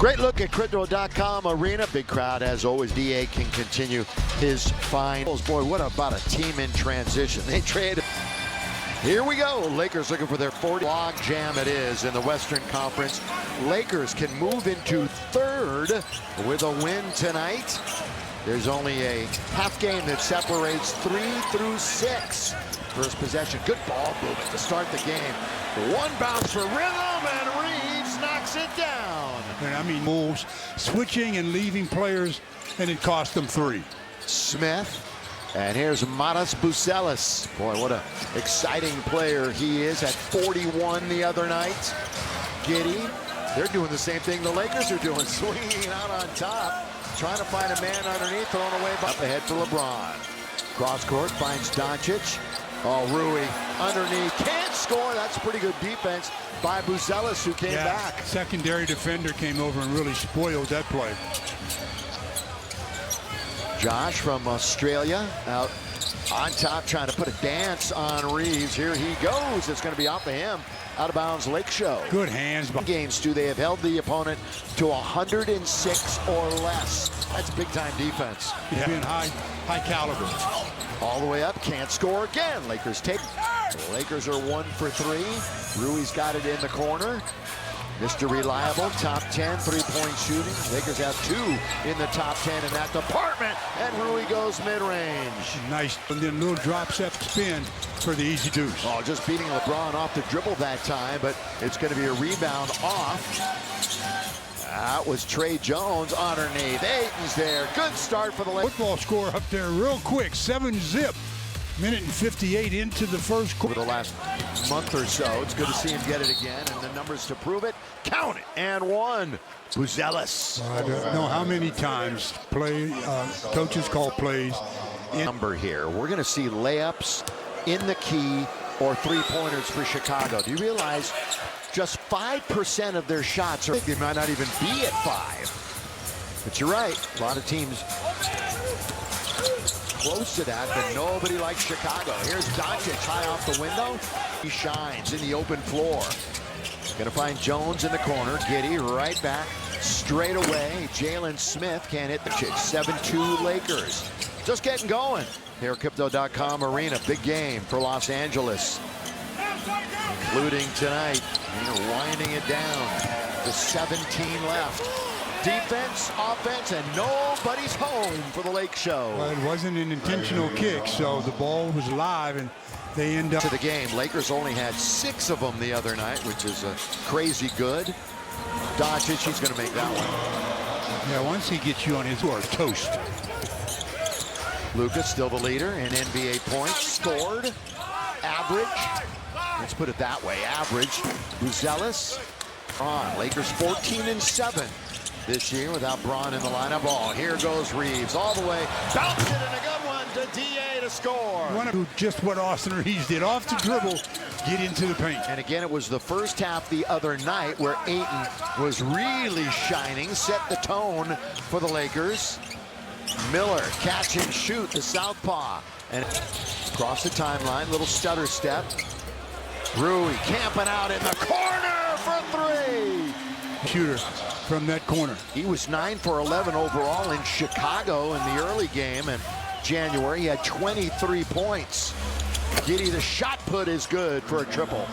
Great look at Crypto.com Arena. Big crowd as always. DA can continue his finals. Boy, what about a team in transition? They traded. Here we go. Lakers looking for their 40th log jam it is in the Western Conference. Lakers can move into third with a win tonight. There's only a half game that separates 3 through 6. First possession, good ball movement to start the game. One bounce for rhythm, and Reeves knocks it down. And I mean, moves, switching and leaving players, and it cost them 3. Smith, and here's Matas Buzelis. Boy, what an exciting player he is at 41 the other night. Giddey, they're doing the same thing the Lakers are doing, swinging out on top, trying to find a man underneath, thrown away up ahead for LeBron. Cross court finds Doncic. Oh, Rui underneath, can't score. That's pretty good defense by Buzelis, who came back. Secondary defender came over and really spoiled that play. Josh from Australia out on top, trying to put a dance on Reeves. Here he goes. It's going to be off of him. Out of bounds, Lake Show. Good hands. Games too. They have held the opponent to 106 or less. That's big time defense. Yeah. Being high caliber. All the way up, can't score again. Lakers take. The Lakers are 1 for 3. Rui's got it in the corner. Mr. Reliable, top 10 3-point shooting. Lakers have 2 in the top 10 in that department. And Rui goes mid-range. Nice. And then little drop step spin for the easy deuce. Oh, just beating LeBron off the dribble that time, but it's going to be a rebound off. That was Trey Jones underneath. Ayton's there. Good start for the Lakers. Football score up there real quick. 7-zip. Minute and 58 into the first quarter. Over the last month or so, it's good to see him get it again, and the numbers to prove it. Count it, and 1. Buzelis. I don't know how many times coaches call plays. Number here. We're going to see layups in the key or 3-pointers for Chicago. Do you realize just 5% of their shots are, they might not even be at 5. But you're right, a lot of teams close to that, but nobody likes Chicago. Here's Doncic high off the window. He shines in the open floor. Gonna find Jones in the corner. Giddey right back straight away. Jalen Smith can't hit the chick. 7-2 Lakers. Just getting going. Here at Crypto.com Arena. Big game for Los Angeles. Including tonight. Winding it down. The 17 left. Defense, offense, and nobody's home for the Lake Show. Well, it wasn't an intentional kick, so the ball was live, and they end up to the game. Lakers only had 6 of them the other night, which is crazy good. Doncic, he's going to make that one. Yeah, once he gets you on his toast. Luka still the leader in NBA points. Scored. Average. Let's put it that way. Average. Buzelis. On. Lakers 14-7. This year without Braun in the lineup. Oh, here goes Reeves all the way. Bounce it, and a good one to DA to score. Just what Austin Reeves did. Off the dribble, get into the paint. And again, it was the first half the other night where Ayton was really shining, set the tone for the Lakers. Miller, catch and shoot, the southpaw. And across the timeline, little stutter step. Rui camping out in the corner for 3. Shooter from that corner. He was 9 for 11 overall in Chicago in the early game in January. He had 23 points. Giddey, the shot put is good for a triple.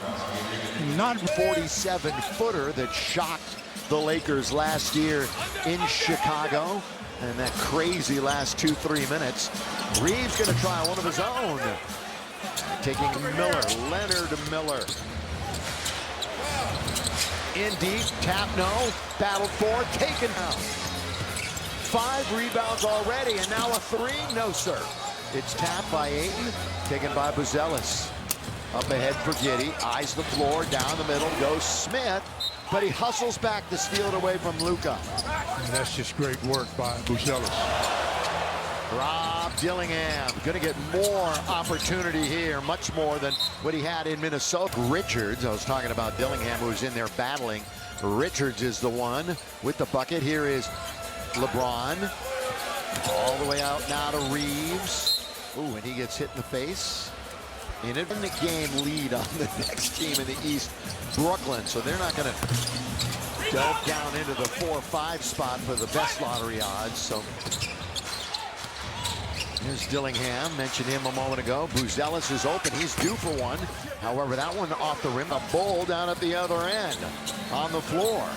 Not 47-footer that shocked the Lakers last year in Chicago. And that crazy last 2-3 minutes. Reeves going to try one of his own. Taking Miller, Leonard Miller. In deep, tap no, battle for, taken out. 5 rebounds already, and now a 3, no sir. It's tapped by Ayton, taken by Buzelis. Up ahead for Giddey, eyes the floor, down the middle, goes Smith, but he hustles back to steal it away from Luka. And that's just great work by Buzelis. Rob Dillingham going to get more opportunity here, much more than what he had in Minnesota. Richards, I was talking about Dillingham, who was in there battling. Richards is the one with the bucket. Here is LeBron. All the way out now to Reeves. Ooh, and he gets hit in the face. in the game lead on the next team in the East, Brooklyn. So they're not going to delve down into the 4 or 5 spot for the best lottery odds. So here's Dillingham, mentioned him a moment ago. Buzelis is open, he's due for one. However, that one off the rim, a bull down at the other end on the floor.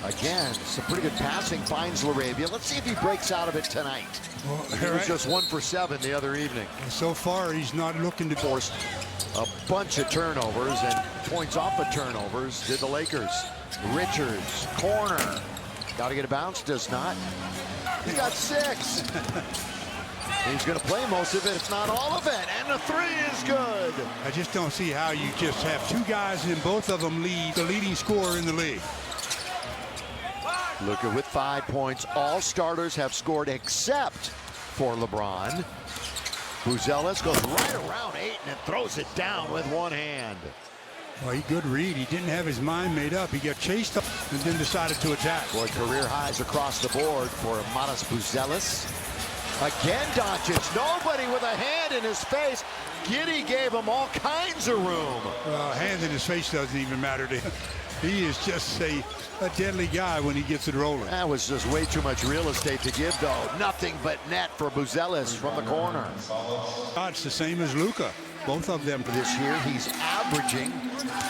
Again, some pretty good passing, finds LaRavia. Let's see if he breaks out of it tonight. Well, he was just 1 for 7 the other evening. So far, he's not looking to force a bunch of turnovers and points off of turnovers did the Lakers. Richards, corner. Got to get a bounce, does not. He got 6. He's going to play most of it, if not all of it. And the 3 is good. I just don't see how you just have 2 guys and both of them lead the leading scorer in the league. Luka with 5 points. All starters have scored except for LeBron. Buzelis goes right around Ayton and throws it down with one hand. Well, he good read. He didn't have his mind made up. He got chased up and then decided to attack. Boy, career highs across the board for Matas Buzelis. Again, Doncic, nobody with a hand in his face. Giddey gave him all kinds of room. Well, a hand in his face doesn't even matter to him. He is just a deadly guy when he gets it rolling. That was just way too much real estate to give, though. Nothing but net for Buzelis from the corner. It's the same as Luka. Both of them. This year, he's averaging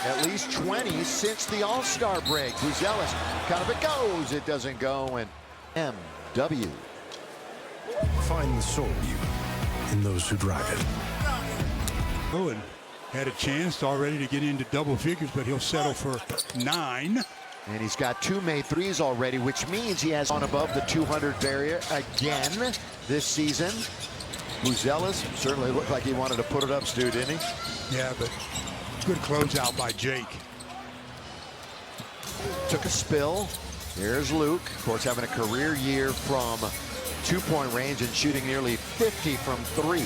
at least 20 since the All-Star break. Buzelis, kind of it goes, it doesn't go, and MW. Find the soul in those who drive it. Owen had a chance already to get into double figures, but he'll settle for 9. And he's got 2 made threes already, which means he has on above the 200 barrier again this season. Buzelis certainly looked like he wanted to put it up, Stu, didn't he? Yeah, but good closeout by Jake. Took a spill. Here's Luke, of course, having a career year from 2-point range and shooting nearly 50 from 3.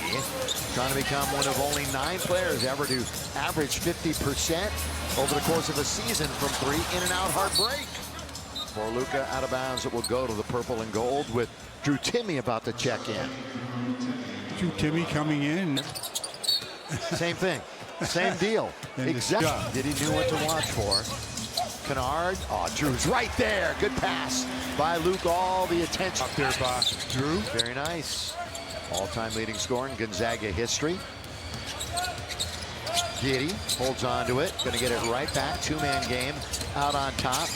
Trying to become one of only 9 players ever to average 50% over the course of a season from 3 in and out hard break. For Luka, out of bounds, it will go to the purple and gold with Drew Timme about to check in. Drew Timme coming in. Same thing, same deal. Exactly. Did he knew what to watch for? Kennard, oh, Drew's right there. Good pass by Luke, all the attention. Up there by Drew. Very nice. All-time leading scorer in Gonzaga history. Giddey holds on to it, gonna get it right back. 2-man game out on top.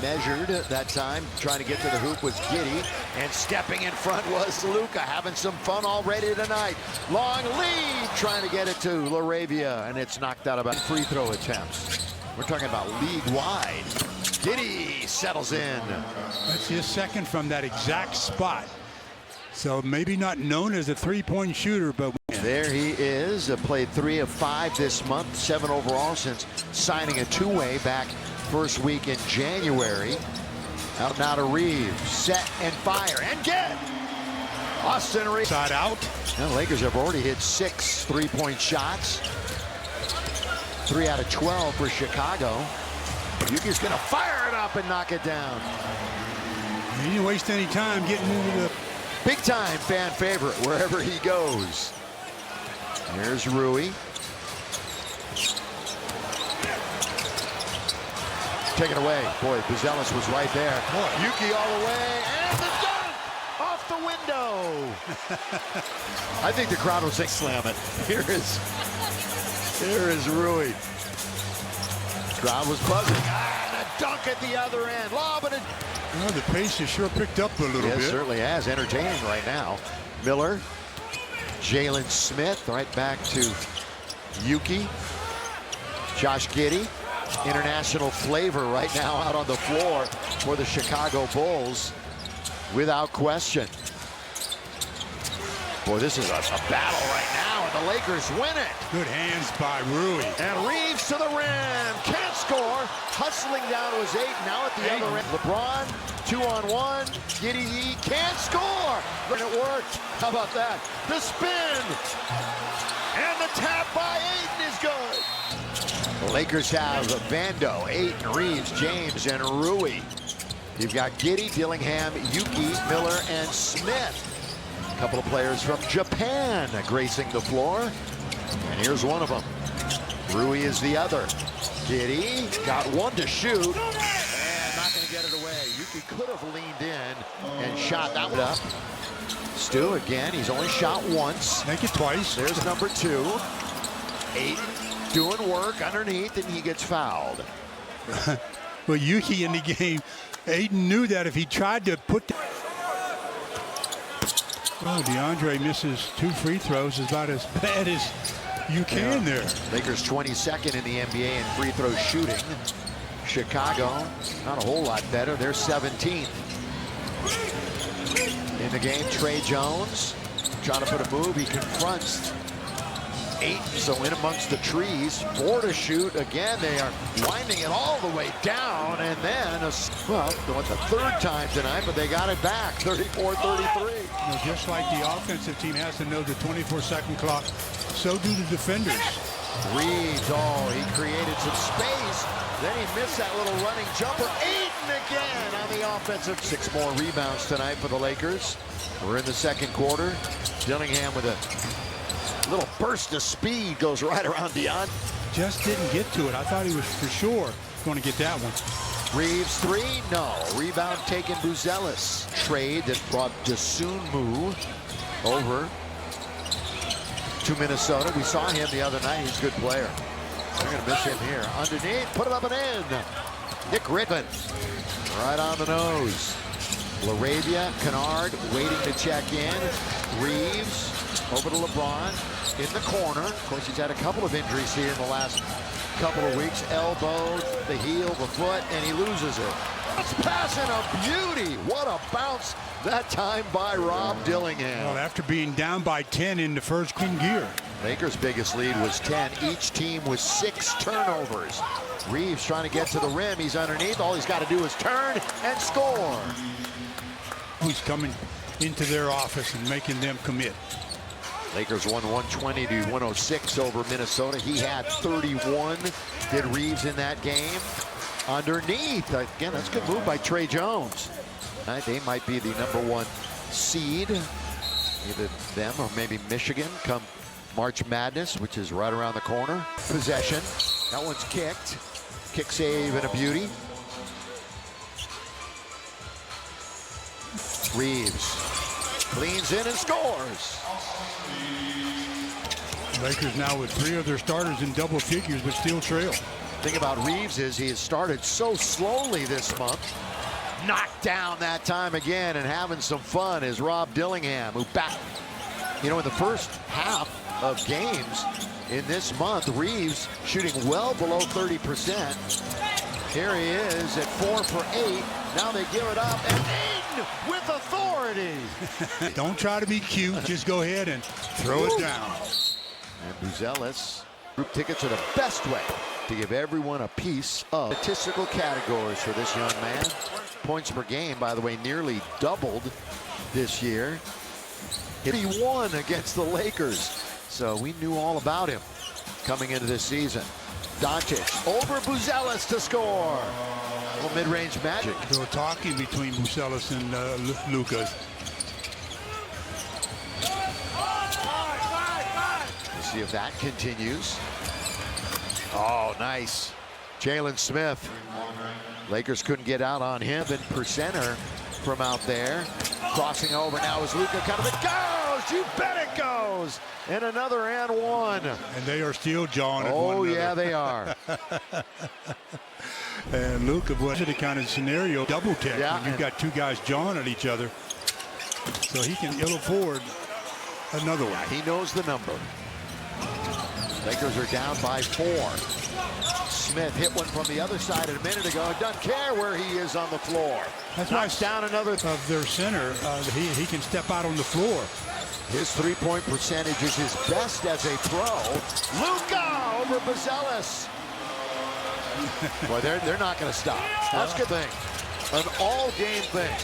Measured that time, trying to get to the hoop was Giddey, and stepping in front was Luka, having some fun already tonight. Long lead, trying to get it to LaRavia, and it's knocked out about free throw attempts. We're talking about league-wide. Giddey settles in. That's his second from that exact spot. So maybe not known as a 3-point shooter, but there he is. Played 3 of 5 this month, 7 overall since signing a 2-way back first week in January. Out now to Reeves, set and fire, and get! Austin Reeves. Side out. The Lakers have already hit 6 3-point shots. 3 out of 12 for Chicago. Yuki's gonna fire it up and knock it down. He didn't waste any time getting into the big-time fan favorite wherever he goes. Here's Rui. Take it away. Boy, Buzelis was right there. Boy. Yuki all the way, and the dunk off the window. I think the crowd will say slam it. Here is Rui. Crowd was buzzing. And a dunk at the other end. Lobbing it. Well, the pace has sure picked up a little bit. It certainly has. Entertaining right now. Miller, Jalen Smith, right back to Yuki. Josh Giddey, international flavor right now out on the floor for the Chicago Bulls, without question. Boy, this is a battle right now, and the Lakers win it. Good hands by Rui. And Reeves to the rim, can't score. Hustling down to his 8, now at the other end. LeBron, 2-on-1, Giddey can't score. And it worked, how about that? The spin, and the tap by Ayton is good. The Lakers have Vando, Ayton, Reeves, James, and Rui. You've got Giddey, Dillingham, Yuki, Miller, and Smith. A couple of players from Japan gracing the floor. And here's one of them. Rui is the other. Giddey got one to shoot. And not going to get it away. Yuki could have leaned in and shot that one up. Stu again, he's only shot once. Make it twice. There's number 2. Ayton doing work underneath, and he gets fouled. Well, Yuki in the game, Ayton knew that if he tried to put the... Oh, DeAndre misses 2 free throws, is about as bad as you can there. Lakers 22nd in the NBA in free throw shooting. Chicago, not a whole lot better. They're 17th. In the game, Trey Jones trying to put a move. He confronts Ayton, so in amongst the trees. 4 to shoot. Again, they are winding it all the way down. And then, well, it's the 3rd time tonight, but they got it back. 34-33. You know, just like the offensive team has to know the 24-second clock, so do the defenders. Reeves, he created some space. Then he missed that little running jumper. Ayton again on the offensive. 6 more rebounds tonight for the Lakers. We're in the 2nd quarter. Dillingham with a little burst of speed goes right around Dion. Just didn't get to it. I thought he was for sure going to get that one. Reeves 3, no. Rebound taken, Buzelis. Trade that brought Dosunmu over to Minnesota. We saw him the other night. He's a good player. They're going to miss him here. Underneath, put it up and in. Nick Rickman, right on the nose. LaRavia, Kennard waiting to check in. Reeves over to LeBron in the corner. Of course, he's had a couple of injuries here in the last couple of weeks. Elbow, the heel, the foot, and he loses it. That's passing a beauty. What a bounce that time by Rob Dillingham. Well, after being down by 10 in the first gear. Lakers' biggest lead was 10. Each team with 6 turnovers. Reeves trying to get to the rim. He's underneath. All he's got to do is turn and score. Who's coming into their office and making them commit. Lakers won 120 to 106 over Minnesota. He had 31. Did Reeves in that game. Underneath, again, that's a good move by Trey Jones. They might be the #1 seed. Either them or maybe Michigan come March Madness, which is right around the corner. Possession. That one's kicked. Kick save and a beauty. Reeves leans in and scores. Lakers now with 3 of their starters in double figures, but still trail. Thing about Reeves is he has started so slowly this month. Knocked down that time again, and having some fun is Rob Dillingham, who back, in the first half of games in this month, Reeves shooting well below 30%. Here he is at 4 for 8. Now they give it up, and Ayton with authority. Don't try to be cute. Just go ahead and throw it down. And Buzelis. Group tickets are the best way to give everyone a piece of statistical categories for this young man. Points per game, by the way, nearly doubled this year. He won against the Lakers, so we knew all about him coming into this season. Doncic over Buzelis to score. A little mid-range magic. They were talking between Buzelis and Luka. We'll see if that continues. Oh, nice. Jalen Smith. Lakers couldn't get out on him. And percenter from out there. Crossing over now is Luka. Kind of it goes. You bet it goes. And another and one. And they are still jawing at one Oh, another. yeah, they are. And Luka was the kind of scenario double tech. Yeah, when you've got 2 guys jawing at each other. So he can ill afford another one. He knows the number. Lakers are down by 4. Smith hit one from the other side a minute ago. Doesn't care where he is on the floor. That's why Knocks down another. Of their center, he can step out on the floor. His three-point percentage is his best as a pro. Luka over Buzelis. Boy, they're not going to stop. That's a good thing. An all-game thing.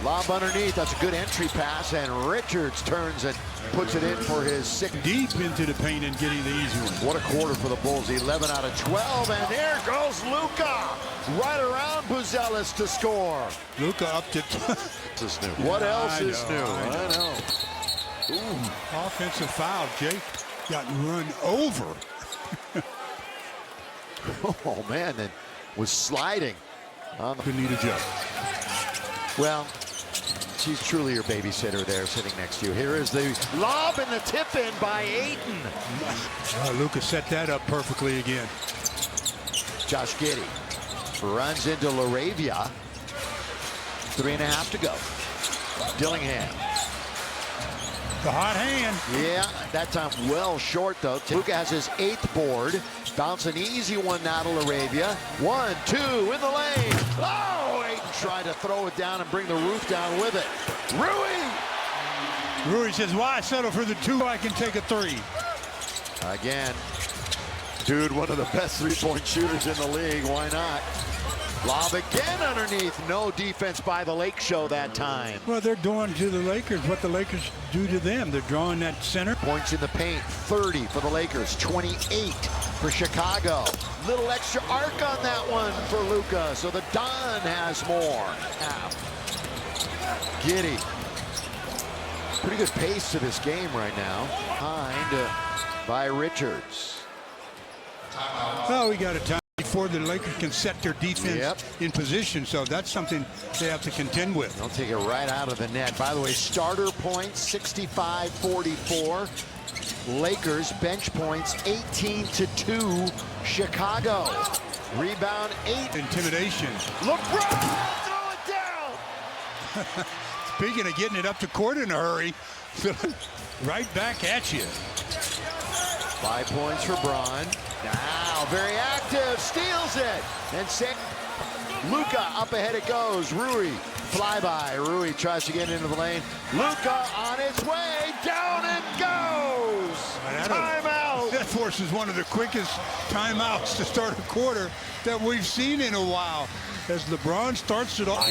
Lob underneath. That's a good entry pass, and Richards turns and puts it in for his 6th. Deep into the paint and getting the easy one. What a quarter for the Bulls. 11 out of 12, and there goes Luka. Right around Buzelis to score. Luka up to... This is new. What else is new? I know. Ooh, offensive foul, Jake. Gotten run over. Oh, man, and was sliding on the... Could need a jump. Well, she's truly your babysitter there sitting next to you. Here is the lob and the tip in by Ayton. Luka set that up perfectly again. Josh Giddey runs into LaRavia. 3.5 to go. Dillingham. The hot hand. Yeah, that time well short though. Luka has his 8th board. Bounce an easy one now to LaRavia. 1, 2 in the lane. Oh, Ayton tried to throw it down and bring the roof down with it. Rui says, why settle for the 2? I can take a 3. Again, dude, one of the best three-point shooters in the league. Why not? Lob again underneath. No defense by the Lake Show that time. Well, they're doing to the Lakers what the Lakers do to them. They're drawing that center. Points in the paint, 30 for the Lakers, 28 for Chicago. Little extra arc on that one for Luka, so the Don has more. Half. Giddey. Pretty good pace to this game right now. Behind by Richards. Oh, we got a time before the Lakers can set their defense in position, so that's something they have to contend with. They'll take it right out of the net. By the way, starter points 65-44. Lakers bench points 18-2. Chicago. Rebound 8. Intimidation. LeBron, throw it down. Speaking of getting it up to court in a hurry, right back at you. 5 points for Braun. Now very active, steals it, and Luka up ahead it goes. Rui flyby. Rui tries to get into the lane. Luka on its way, down it goes. Timeout. That forces one of the quickest timeouts to start a quarter that we've seen in a while as LeBron starts it off.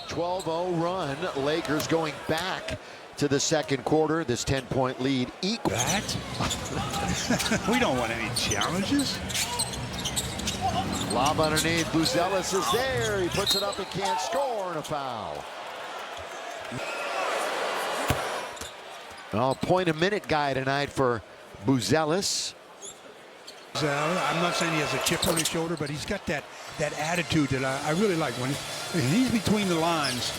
12-0 run. Lakers going back to the second quarter. This 10-point lead equal. That? We don't want any challenges. Lob underneath. Buzelis is there. He puts it up and can't score, and a foul. Well, point a minute guy tonight for Buzelis. I'm not saying he has a chip on his shoulder, but he's got that attitude that I really like. When he's between the lines.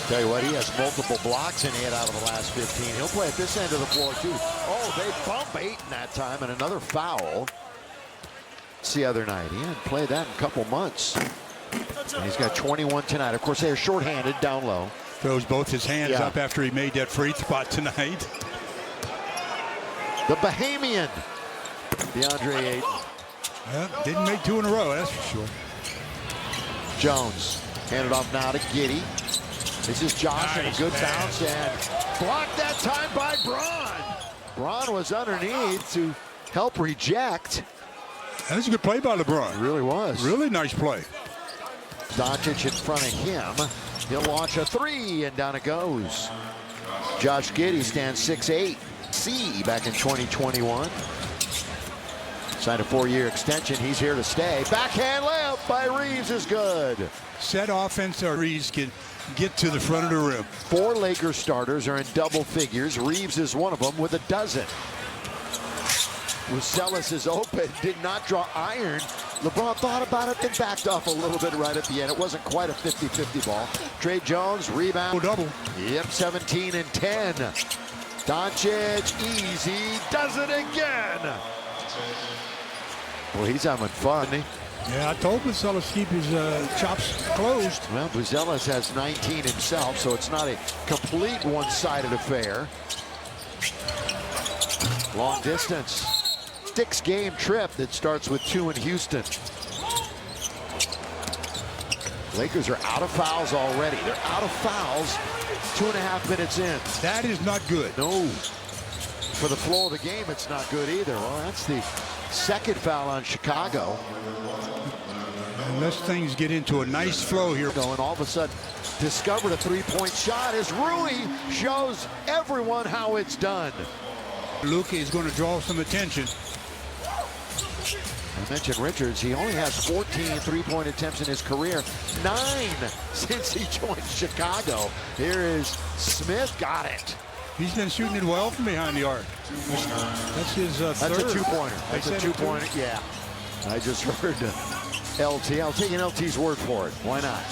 Tell you what, he has multiple blocks in 8 out of the last 15. He'll play at this end of the floor too. Oh, they bump Ayton that time, and another foul. It's the other night. He hadn't played that in a couple months. And he's got 21 tonight. Of course, they're shorthanded down low. Throws both his hands up after he made that free spot tonight. The Bahamian, DeAndre Ayton. Well, didn't make 2 in a row, that's for sure. Jones handed off now to Giddey. This is Josh, and a good bounce, and blocked that time by Braun. Braun was underneath to help reject. That was a good play by LeBron. It really was. Really nice play. Doncic in front of him. He'll launch a 3, and down it goes. Josh Giddey stands 6'8". C back in 2021. Signed a 4-year extension. He's here to stay. Backhand layup by Reeves is good. Set offense, or Reeves can get to the front of the rim. 4 Lakers starters are in double figures. Reeves is one of them with a dozen. Buzelis is open, did not draw iron. LeBron thought about it, then backed off a little bit right at the end. It wasn't quite a 50-50 ball. Trey Jones, rebound. Double. Yep, 17 and 10. Doncic, easy, does it again. Well, he's having fun. Yeah, I told Buzelis to keep his chops closed. Well, Buzelis has 19 himself, so it's not a complete one-sided affair. Long distance. 6-game trip that starts with 2 in Houston. Lakers are out of fouls already. They're out of fouls 2.5 minutes in. That is not good. No. For the flow of the game, it's not good either. Well, that's the second foul on Chicago. Unless things get into a nice flow here. And all of a sudden, discovered a 3-point shot as Rui shows everyone how it's done. Luka is going to draw some attention. I mentioned Richards. He only has 14 3-point attempts in his career. 9 since he joined Chicago. Here is Smith. Got it. He's been shooting it well from behind the arc. That's his third. That's a two-pointer. They That's a said it two-pointer. Yeah. I just heard LT. I'll take an LT's word for it. Why not?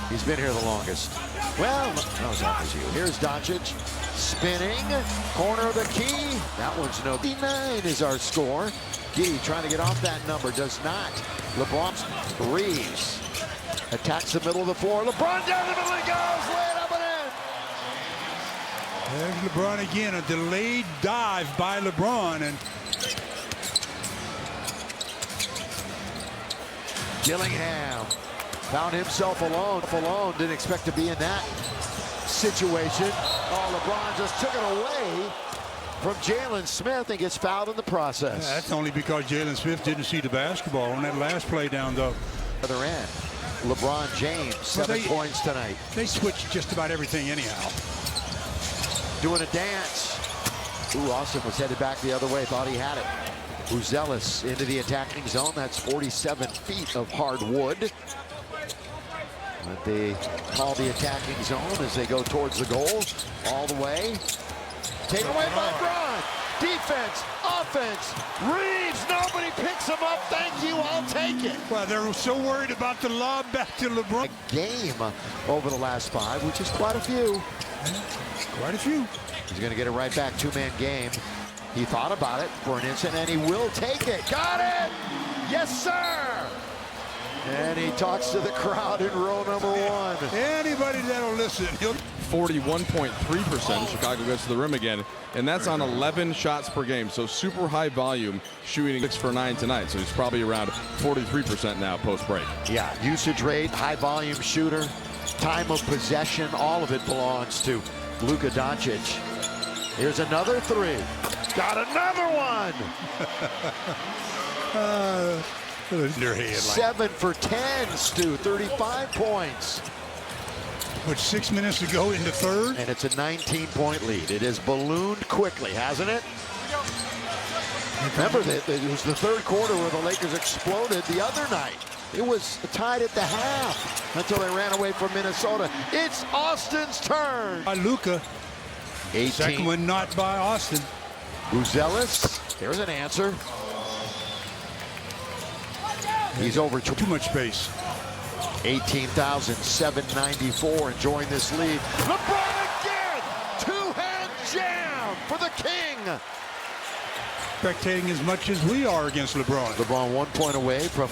He's been here the longest. Well, that was you. Here's Doncic spinning. Corner of the key. That one's no. 59 is our score. Giddey trying to get off that number. Does not. LeBron. Reeves attacks the middle of the floor. LeBron down the middle. He goes. Lay it up and in. There's LeBron again. A delayed dive by LeBron. And Dillingham found himself alone. Didn't expect to be in that situation. Oh, LeBron just took it away from Jalen Smith and gets fouled in the process. that's only because Jalen Smith didn't see the basketball on that last play down the Other end. LeBron James, 7 points tonight. They switched just about everything anyhow. Doing a dance. Ooh, Austin was headed back the other way. Thought he had it. Buzelis into the attacking zone. That's 47 feet of hardwood. But they call the attacking zone as they go towards the goal. All the way. Taken away by Braun. Defense, offense. Reeves, nobody picks him up. Thank you, I'll take it. Well, they're so worried about the lob back to LeBron. A game over the last 5, which is quite a few. Quite a few. He's going to get it right back. 2-man game. He thought about it for an instant, and he will take it. Got it! Yes, sir! And he talks to the crowd in row number 1. Anybody that'll listen, he'll 41.3%. Chicago gets to the rim again, and that's on 11 shots per game. So super high volume, shooting 6 for 9 tonight. So he's probably around 43% now post break. Yeah, usage rate, high volume shooter, time of possession, all of it belongs to Luka Doncic. Here's another 3. Got another one. their head. 7 for 10, Stu. 35 points. With 6 minutes to go in the third. And it's a 19-point lead. It has ballooned quickly, hasn't it? Remember that it was the third quarter where the Lakers exploded the other night. It was tied at the half until they ran away from Minnesota. It's Austin's turn. By Luka. 18. Second one not by Austin. Buzelis. There's an answer. He's over Too much space. 18,794 enjoying this lead. LeBron again! Two-hand jam for the King. Spectating as much as we are against LeBron. LeBron 1 point away from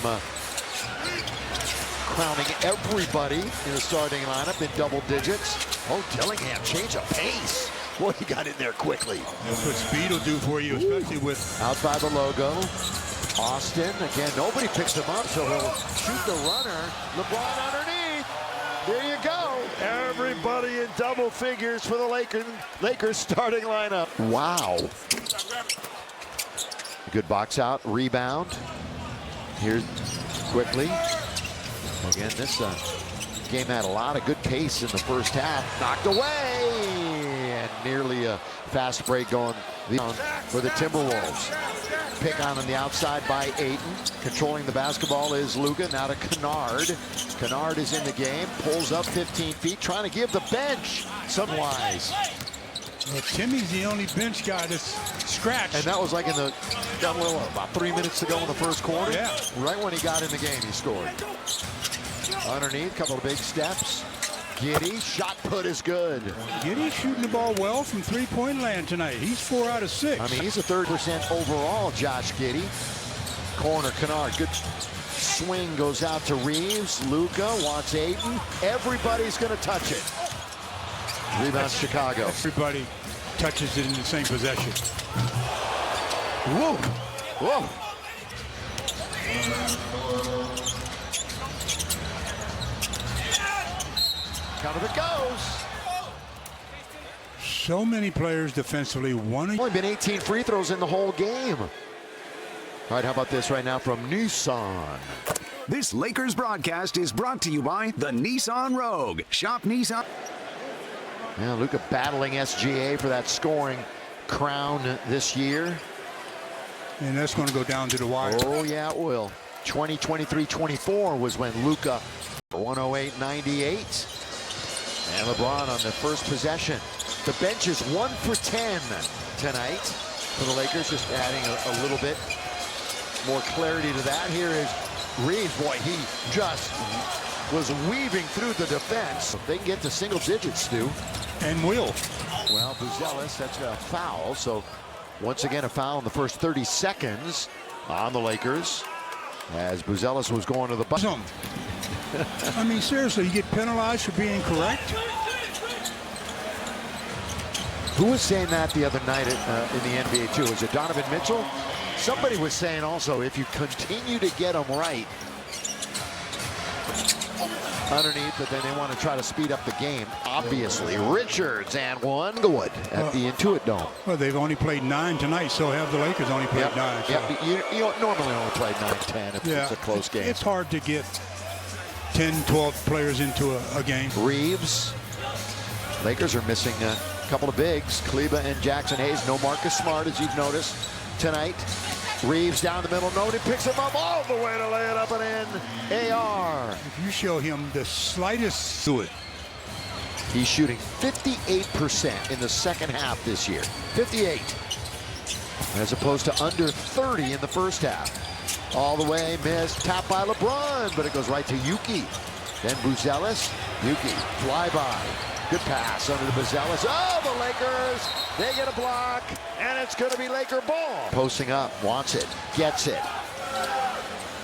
crowning everybody in the starting lineup in double digits. Oh, Dillingham, change of pace. Boy, he got in there quickly. That's what speed will do for you, especially with... Out by the logo. Austin, again, nobody picks him up, so he'll shoot the runner. LeBron underneath. There you go. Everybody in double figures for the Lakers starting lineup. Wow. Good box out, rebound. Here's quickly. Again, this game had a lot of good pace in the first half. Knocked away. And nearly a fast break going for the Timberwolves. Pick on the outside by Ayton. Controlling the basketball is Luka. Now to Kennard. Kennard is in the game. Pulls up 15 feet. Trying to give the bench some wise. Well, Timmy's the only bench guy that's scratched. And that was like in the about 3 minutes to go in the first quarter. Yeah. Right when he got in the game, he scored. Underneath, couple of big steps. Giddey, shot put is good. Giddey shooting the ball well from three-point land tonight. He's 4 out of 6. I mean, he's a 30% overall, Josh Giddey. Corner, Kennard, good swing goes out to Reeves. Luka wants Ayton. Everybody's going to touch it. Rebound Chicago. Everybody touches it in the same possession. Whoa. Whoa. Count of it goes. So many players defensively. Only been 18 free throws in the whole game. All right, how about this right now from Nissan? This Lakers broadcast is brought to you by the Nissan Rogue. Shop Nissan. Yeah, Luka battling SGA for that scoring crown this year. And that's going to go down to the wire. Oh, yeah, it will. 2023-24 was when Luka 108-98. And LeBron on the first possession. The bench is 1 for 10 tonight for the Lakers, just adding a little bit more clarity to that. Here is Reeves. Boy, he just was weaving through the defense. If they can get to single digits, Stu. And will. Well, Buzelis, that's a foul. So once again, a foul in the first 30 seconds on the Lakers as Buzelis was going to the buzzer. I mean, seriously, you get penalized for being correct? Who was saying that the other night in the NBA too? Was it Donovan Mitchell? Somebody was saying also, if you continue to get them right underneath, but then they want to try to speed up the game. Obviously, Richards and one good at the Intuit Dome. Well, they've only played 9 tonight, so have the Lakers only played 9. So. Yep. You normally only play 9-10 if it's a close game. It's hard to get 10, 12 players into a game. Reeves. Lakers are missing a couple of bigs, Kleba and Jackson Hayes. No Marcus Smart, as you've noticed tonight. Reeves down the middle. Nobody picks him up all the way to lay it up and in. AR. If you show him the slightest to it. He's shooting 58% in the second half this year. 58. As opposed to under 30 in the first half. All the way, missed. Tap by LeBron, but it goes right to Yuki. Then Buzelis. Yuki, flyby. Good pass under the Buzelis. Oh, the Lakers, they get a block, and it's going to be Laker ball. Posting up, wants it, gets it.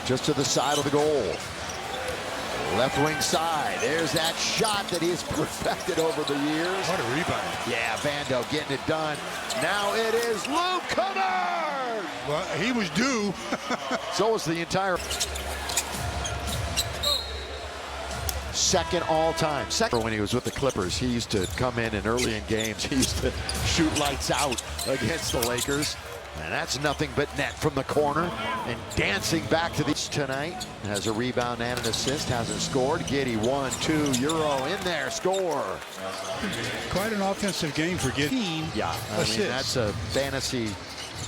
Just to the side of the goal. Left wing side, there's that shot that he's perfected over the years. What a rebound. Yeah, Vando getting it done. Now it is Luke Kennard. Well, he was due. So was the entire... Second all-time. Second when he was with the Clippers, he used to come in and early in games, he used to shoot lights out against the Lakers. And that's nothing but net from the corner. And dancing back to these tonight. Has a rebound and an assist, hasn't scored. Giddey, 1-2, Euro in there, score. Quite an offensive game for Giddey. Yeah, I mean, that's a fantasy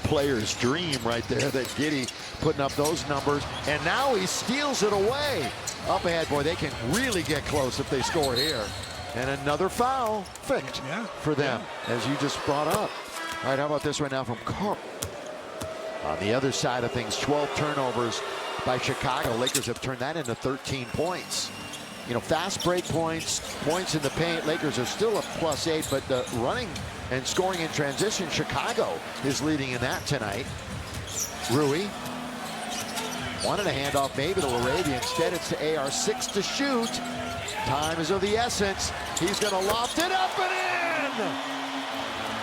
player's dream right there, that Giddey putting up those numbers. And now he steals it away. Up ahead, boy, they can really get close if they score here. And another foul for them, as you just brought up. All right, how about this right now from Carp? On the other side of things, 12 turnovers by Chicago. Lakers have turned that into 13 points. You know, fast break points, points in the paint. Lakers are still a +8, but the running and scoring in transition, Chicago is leading in that tonight. Rui wanted a handoff maybe to LaRavia. Instead, it's to AR. 6 to shoot. Time is of the essence. He's going to loft it up and in.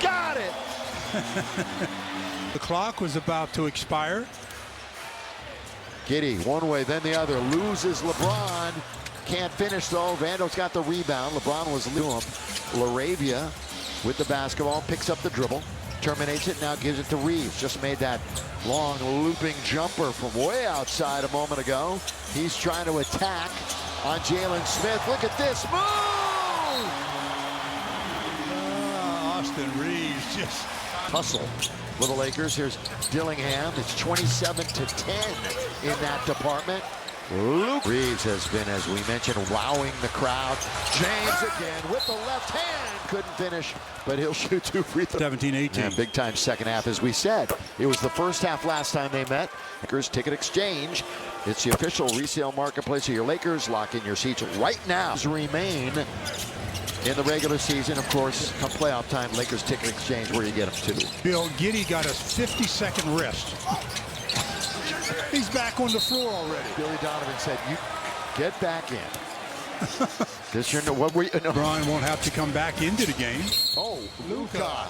Got it. The clock was about to expire. Giddey, one way, then the other. Loses LeBron. Can't finish, though. Vando's got the rebound. LeBron was to him. LaRavia with the basketball. Picks up the dribble. Terminates it. Now gives it to Reeves. Just made that long looping jumper from way outside a moment ago. He's trying to attack on Jalen Smith. Look at this move! Austin Reeves just hustle for the Lakers. Here's Dillingham. It's 27-10 in that department. Luke Reeves has been, as we mentioned, wowing the crowd. James again with the left hand. Couldn't finish, but he'll shoot 2 free throws. 17-18. And big time second half, as we said. It was the first half last time they met. Lakers Ticket Exchange. It's the official resale marketplace of your Lakers. Lock in your seats right now. Remain in the regular season. Of course, come playoff time, Lakers Ticket Exchange, where you get them to. Bill, Giddey got a 50-second rest. He's back on the floor already. Billy Donovan said, "You get back in." This year, what were you? No. Brian won't have to come back into the game. Oh, Luka.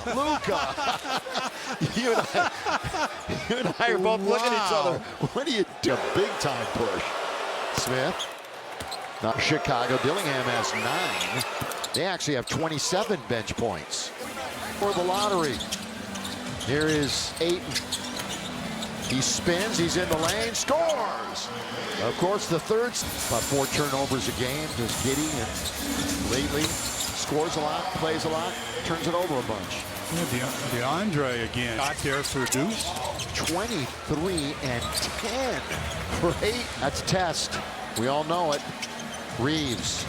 You and I are both looking at each other. What do you do? A big time push. Smith. Not Chicago. Dillingham has 9. They actually have 27 bench points for the lottery. Here is Ayton. He spins, he's in the lane, scores! Of course, the third, about 4 turnovers a game. Just Giddey, and lately scores a lot, plays a lot, turns it over a bunch. Yeah, DeAndre again out there for Deuce. 23 and 10. Great. That's a test. We all know it. Reeves.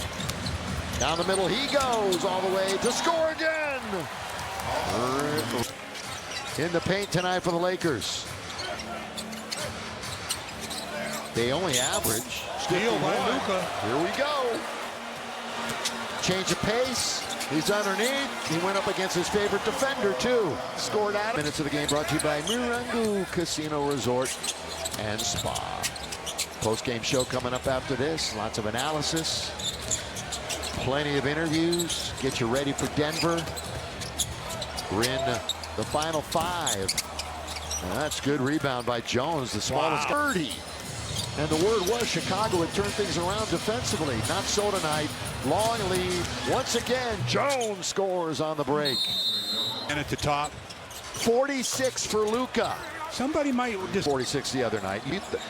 Down the middle he goes all the way to score again. In the paint tonight for the Lakers. They only average. Steal by Luka. Here we go. Change of pace. He's underneath. He went up against his favorite defender, too. Scored out. Minutes of the game brought to you by Mirangu Casino Resort and Spa. Post-game show coming up after this. Lots of analysis. Plenty of interviews. Get you ready for Denver. We're in the final 5. And that's good rebound by Jones. The smallest 30. And the word was Chicago would turn things around defensively. Not so tonight. Long lead. Once again, Jones scores on the break. And at the top. 46 for Luka. Somebody might just... 46 the other night.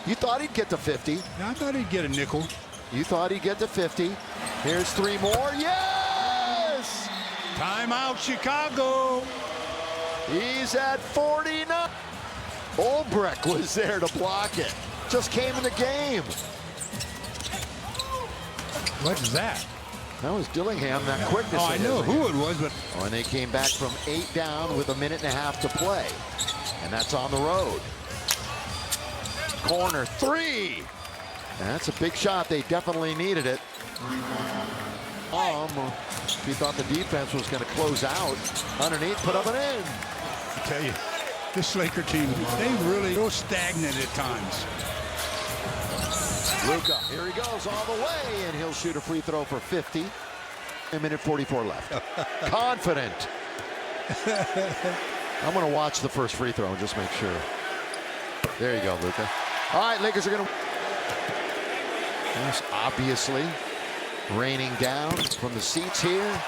You thought he'd get to 50. I thought he'd get a nickel. You thought he'd get to 50. Here's 3 more. Yes! Timeout, Chicago. He's at 49. Olbrich was there to block it. Just came in the game. What's that? That was Dillingham, that quickness. Oh, I know who it was, but... Oh, and they came back from 8 down with a minute and a half to play. And that's on the road. Corner 3. And that's a big shot. They definitely needed it. He thought the defense was going to close out. Underneath, put up an in. I tell you, this Laker team, they really go stagnant at times. Luka, here he goes all the way, and he'll shoot a free throw for 50. A minute 44 left. Confident. I'm going to watch the first free throw and just make sure. There you go, Luka. All right, Lakers are going to... Yes, obviously raining down from the seats here.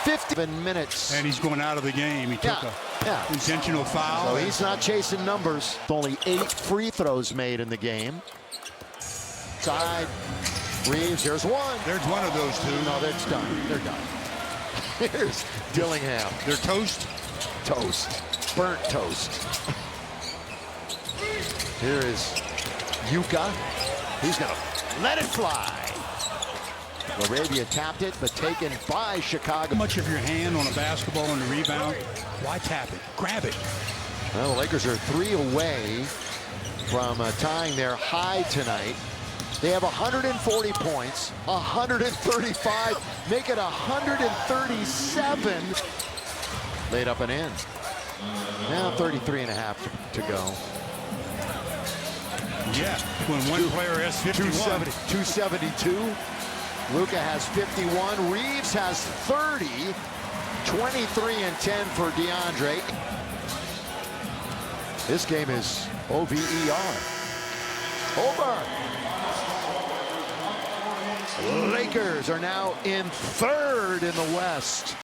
57 minutes. And he's going out of the game. He took a intentional foul. So he's not chasing numbers. Only 8 free throws made in the game. Side. Reeves, here's 1. There's one of those 2. No, that's done. They're done. Here's Dillingham. They're toast. Toast. Burnt toast. Here is Yuka. He's going to let it fly. Arabia tapped it, but taken by Chicago. How much of your hand on a basketball and the rebound? Why tap it? Grab it. Well, the Lakers are 3 away from tying their high tonight. They have 140 points, 135, make it 137. Laid up and in. Now 33 and a half to go. Yeah, when one player has 51. 272. Luka has 51. Reeves has 30. 23 and 10 for DeAndre. This game is OVER. Over. Lakers are now in 3rd in the West.